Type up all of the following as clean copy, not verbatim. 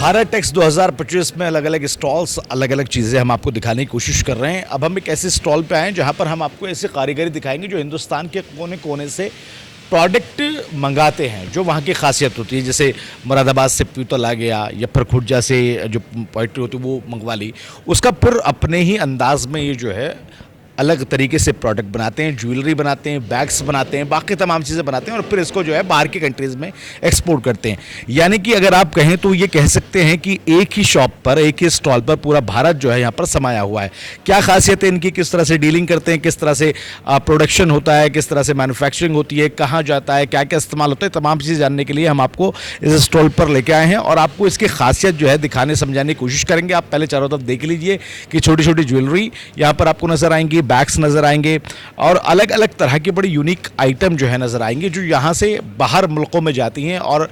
Bharat takes 2025 में अलग अलग स्टॉल्स, अलग अलग चीज़ें हम आपको दिखाने की कोशिश कर रहे हैं। अब हम एक ऐसे स्टॉल पे आए हैं जहाँ पर हम आपको ऐसे कारीगरी दिखाएंगे जो हिंदुस्तान के कोने कोने से प्रोडक्ट मंगाते हैं, जो वहाँ की खासियत होती है। जैसे मुरादाबाद से पीतल आ गया या फिर खुर्जा से जो पोइट्री होती है वो मंगवा ली, उसका फिर अपने ही अंदाज में ये जो है अलग तरीके से प्रोडक्ट बनाते हैं, ज्वेलरी बनाते हैं, बैग्स बनाते हैं, बाकी तमाम चीज़ें बनाते हैं और फिर इसको जो है बाहर की कंट्रीज़ में एक्सपोर्ट करते हैं। यानी कि अगर आप कहें तो ये कह सकते हैं कि एक ही शॉप पर, एक ही स्टॉल पर पूरा भारत जो है यहाँ पर समाया हुआ है। क्या खासियत है इनकी, किस तरह से डीलिंग करते हैं, किस तरह से प्रोडक्शन होता है, किस तरह से मैन्युफैक्चरिंग होती है, कहाँ जाता है, क्या क्या इस्तेमाल होता है, तमाम चीज़ें जानने के लिए हम आपको इस स्टॉल पर लेके आए हैं और आपको इसकी खासियत जो है दिखाने समझाने की कोशिश करेंगे। आप पहले चारों तरफ देख लीजिए कि छोटी छोटी ज्वेलरी यहाँ पर आपको नज़र आएंगी, बैग्स नज़र आएंगे और अलग अलग तरह की बड़ी यूनिक आइटम जो है नज़र आएंगे जो यहाँ से बाहर मुल्कों में जाती हैं। और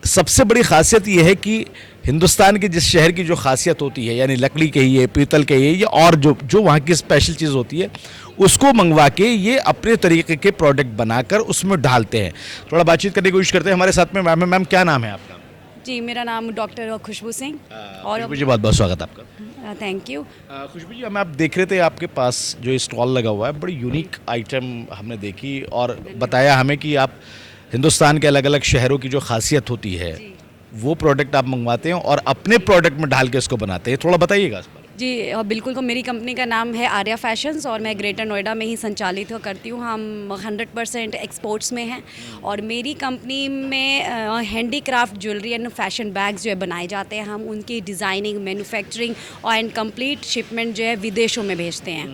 सबसे बड़ी खासियत ये है कि हिंदुस्तान के जिस शहर की जो खासियत होती है, यानी लकड़ी कहिए, पीतल कहिए या और जो वहाँ की स्पेशल चीज़ होती है, उसको मंगवा के ये अपने तरीके के प्रोडक्ट बनाकर उसमें डालते हैं। थोड़ा बातचीत करने की कोशिश करते हैं। हमारे साथ में मैम है। मैम, क्या नाम है आपका? जी, मेरा नाम डॉक्टर खुशबू सिंह। और खुशबू जी, बहुत बहुत स्वागत आपका। Thank you. खुशबू जी, हम आप देख रहे थे आपके पास जो स्टॉल लगा हुआ है, बड़ी यूनिक आइटम हमने देखी और बताया हमें कि आप हिंदुस्तान के अलग अलग शहरों की जो खासियत होती है वो प्रोडक्ट आप मंगवाते हैं और अपने प्रोडक्ट में ढाल के इसको बनाते हैं। थोड़ा बताइएगा इस पर। जी बिल्कुल। को मेरी कंपनी का नाम है आर्या फैशंस और मैं ग्रेटर नोएडा में ही संचालित करती हूँ। हम 100% एक्सपोर्ट्स में हैं और मेरी कंपनी में handicraft jewellery and fashion bags जो है बनाए जाते हैं। हम उनकी डिज़ाइनिंग, मैन्युफैक्चरिंग और एंड कंप्लीट शिपमेंट जो है विदेशों में भेजते हैं।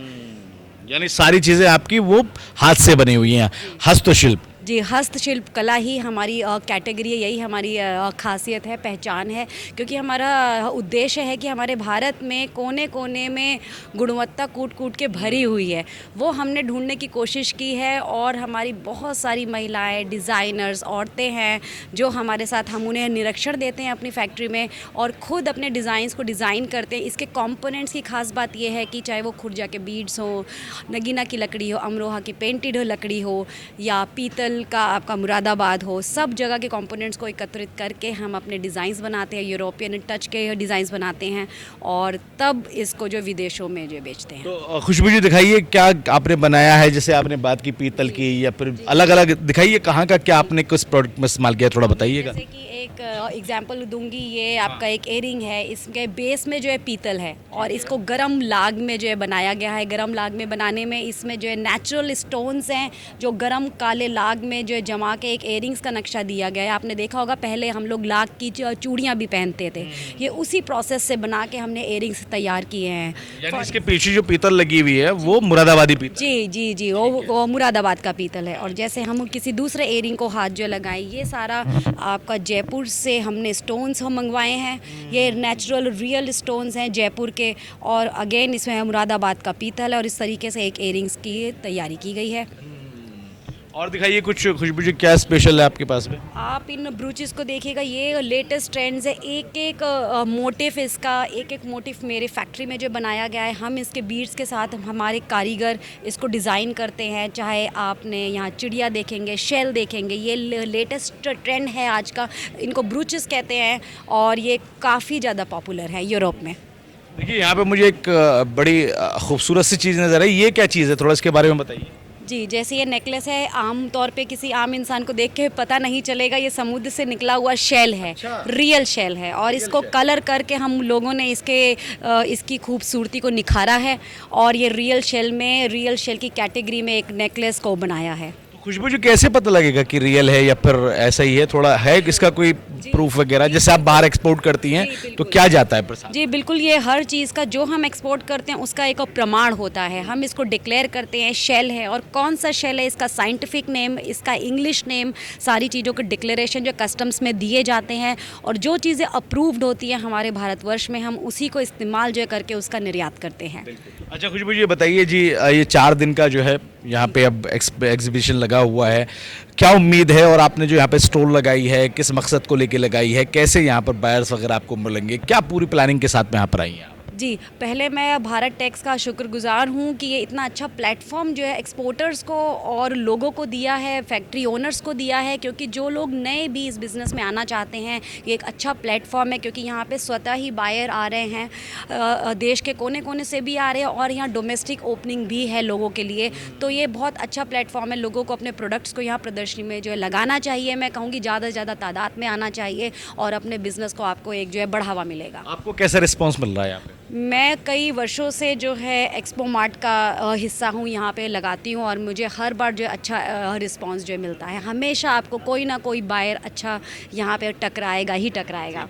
यानी सारी चीज़ें आपकी वो हाथ से बनी हुई हैं, हस्तशिल्प। जी, हस्तशिल्प कला ही हमारी कैटेगरी है, यही हमारी खासियत है, पहचान है। क्योंकि हमारा उद्देश्य है कि हमारे भारत में कोने कोने में गुणवत्ता कूट कूट के भरी हुई है, वो हमने ढूंढने की कोशिश की है। और हमारी बहुत सारी महिलाएं, डिज़ाइनर्स, औरतें हैं जो हमारे साथ, हम उन्हें निरीक्षण देते हैं अपनी फैक्ट्री में और ख़ुद अपने डिज़ाइंस को डिज़ाइन करते हैं। इसके कंपोनेंट्स की खास बात यह है कि चाहे वो खुर्जा के बीड्स हो, नगीना की लकड़ी हो, अमरोहा की पेंटेड लकड़ी हो या पीतल का आपका मुरादाबाद हो, सब जगह के कंपोनेंट्स को एकत्रित करके हम अपने डिज़ाइंस बनाते हैं, यूरोपियन टच के डिज़ाइंस बनाते हैं और तब इसको जो विदेशों में जो बेचते हैं। तो खुशबू जी, दिखाइए क्या आपने बनाया है। जैसे आपने बात की पीतल की या फिर अलग अलग, दिखाइए कहाँ का क्या आपने किस प्रोडक्ट में इस्तेमाल किया, थोड़ा बताइएगा। जैसे कि एक एग्जांपल दूंगी, ये आपका एक एयरिंग है, इसके बेस में जो है पीतल है और इसको गरम लाग में जो है बनाया गया है। गरम लाग में बनाने में इसमें जो है नेचुरल स्टोन्स हैं जो गरम काले लाग में जो है जमा के एक एयरिंग्स का नक्शा दिया गया है। आपने देखा होगा पहले हम लोग लाग की चूड़ियाँ भी पहनते थे, ये उसी प्रोसेस से बना के हमने एयरिंग्स तैयार किए हैं। यानी इसके पीछे जो पीतल लगी हुई है वो मुरादाबादी पीतल? जी जी जी, वो मुरादाबाद का पीतल है। और जैसे हम किसी दूसरे एयरिंग को हाथ जो लगाए, ये सारा आपका जयपुर से हमने स्टोन्स हम मंगवाए हैं। ये नेचुरल रियल स्टोन्स हैं जयपुर के और अगेन इसमें मुरादाबाद का पीतल है और इस तरीके से एक एयरिंग्स की तैयारी की गई है। और दिखाइए कुछ, खुशबू जी क्या स्पेशल है आपके पास में? आप इन ब्रूचेस को देखिएगा, ये लेटेस्ट ट्रेंड्स है। एक एक मोटिफ, इसका एक एक मोटिफ मेरे फैक्ट्री में जो बनाया गया है। हम इसके बीड्स के साथ हमारे कारीगर इसको डिज़ाइन करते हैं। चाहे आपने यहाँ चिड़िया देखेंगे, शेल देखेंगे, ये लेटेस्ट ट्रेंड है आज का, इनको ब्रूचेस कहते हैं और ये काफ़ी ज़्यादा पॉपुलर है यूरोप में। देखिए यहाँ पे मुझे एक बड़ी खूबसूरत सी चीज़ नज़र आई। ये क्या चीज़ है, थोड़ा इसके बारे में बताइए। जी, जैसे ये नेकलेस है, आम तौर पे किसी आम इंसान को देख के पता नहीं चलेगा ये समुद्र से निकला हुआ शेल है। अच्छा। रियल शेल है और इसको कलर करके हम लोगों ने इसकी खूबसूरती को निखारा है और ये रियल शेल की कैटेगरी में एक नेकलेस को बनाया है। खुशबू जी, कैसे पता लगेगा कि रियल है या फिर ऐसा ही है? थोड़ा है इसका कोई प्रूफ वगैरह? जैसे आप बाहर एक्सपोर्ट करती हैं तो क्या जाता है प्रसाद? जी बिल्कुल, ये हर चीज़ का जो हम एक्सपोर्ट करते हैं उसका एक प्रमाण होता है। हम इसको डिक्लेयर करते हैं शेल है और कौन सा शेल है, इसका साइंटिफिक नेम, इसका इंग्लिश नेम, सारी चीज़ों के डिक्लेरेशन जो कस्टम्स में दिए जाते हैं और जो चीज़ें अप्रूव्ड होती हैं हमारे भारतवर्ष में, हम उसी को इस्तेमाल जो करके उसका निर्यात करते हैं। अच्छा खुशबू जी, बताइए जी, ये 4 दिन का जो है यहाँ पे अब एग्जीबिशन लगा हुआ है, क्या उम्मीद है? और आपने जो यहाँ पे स्टॉल लगाई है, किस मकसद को लेके लगाई है, कैसे यहाँ पर बायर्स वगैरह आपको मिलेंगे, क्या पूरी प्लानिंग के साथ में यहाँ पर आई हैं आप? जी, पहले मैं भारत टैक्स का शुक्रगुज़ार हूँ कि ये इतना अच्छा प्लेटफ़ॉर्म जो है एक्सपोर्टर्स को और लोगों को दिया है, फैक्ट्री ओनर्स को दिया है, क्योंकि जो लोग नए भी इस बिज़नेस में आना चाहते हैं, ये एक अच्छा प्लेटफ़ॉर्म है, क्योंकि यहाँ पे स्वतः ही बायर आ रहे हैं, देश के कोने-कोने से भी आ रहे हैं और यहाँ डोमेस्टिक ओपनिंग भी है लोगों के लिए। तो ये बहुत अच्छा प्लेटफ़ॉर्म है, लोगों को अपने प्रोडक्ट्स को यहाँ प्रदर्शनी में जो है लगाना चाहिए। मैं कहूँगी ज़्यादा से ज़्यादा तादाद में आना चाहिए और अपने बिज़नेस को आपको एक जो है बढ़ावा मिलेगा। आपको कैसा रिस्पॉन्स मिल रहा है यहाँ पे? मैं कई वर्षों से जो है एक्सपो मार्ट का हिस्सा हूँ, यहाँ पे लगाती हूँ और मुझे हर बार जो है अच्छा रिस्पांस जो है मिलता है। हमेशा आपको कोई ना कोई बायर अच्छा यहाँ पे टकराएगा ही टकराएगा।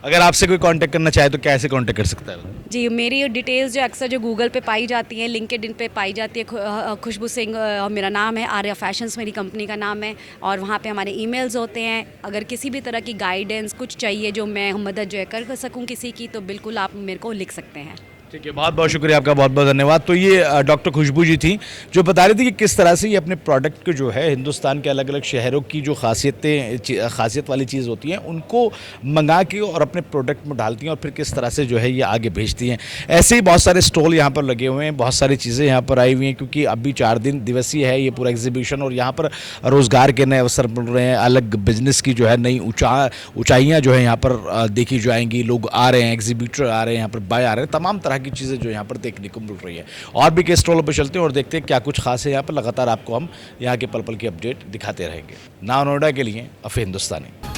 अगर आपसे कोई कांटेक्ट करना चाहे तो कैसे कांटेक्ट कर सकता है? जी, मेरी डिटेल्स जो अक्सर जो गूगल पे पाई जाती हैं, लिंक्डइन पे पाई जाती है, खुशबू सिंह मेरा नाम है, आर्या फैशंस मेरी कंपनी का नाम है और वहाँ पे हमारे ईमेल्स होते हैं। अगर किसी भी तरह की गाइडेंस कुछ चाहिए जो मैं मदद जो है कर सकूँ किसी की, तो बिल्कुल आप मेरे को लिख सकते हैं। ठीक है, बहुत बहुत शुक्रिया आपका, बहुत बहुत धन्यवाद। तो ये डॉक्टर खुशबू जी थी जो बता रही थी कि किस तरह से ये अपने प्रोडक्ट को जो है हिंदुस्तान के अलग अलग शहरों की जो खासियत वाली चीज़ होती हैं उनको मंगा के और अपने प्रोडक्ट में डालती हैं और फिर किस तरह से जो है ये आगे भेजती हैं। ऐसे ही बहुत सारे स्टॉल यहाँ पर लगे हुए हैं, बहुत सारी चीज़ें यहाँ पर आई हुई हैं, क्योंकि अभी 4 दिन दिवसीय है ये पूरा एग्जीबिशन और यहाँ पर रोज़गार के नए अवसर मिल रहे हैं, अलग बिजनेस की जो है नई ऊंचाइयाँ जो है यहाँ पर देखी जाएंगी। लोग आ रहे हैं, एग्जीबिटर आ रहे हैं, यहाँ पर बाय आ रहे हैं, तमाम तरह की चीज़ें जो यहाँ पर देखने को मिल रही है। और भी कई स्टॉलों पर चलते हैं और देखते हैं क्या कुछ खास है यहाँ पर। लगातार आपको हम यहाँ के पल पल की अपडेट दिखाते रहेंगे। नाव नोएडा के लिए अफे हिंदुस्तानी।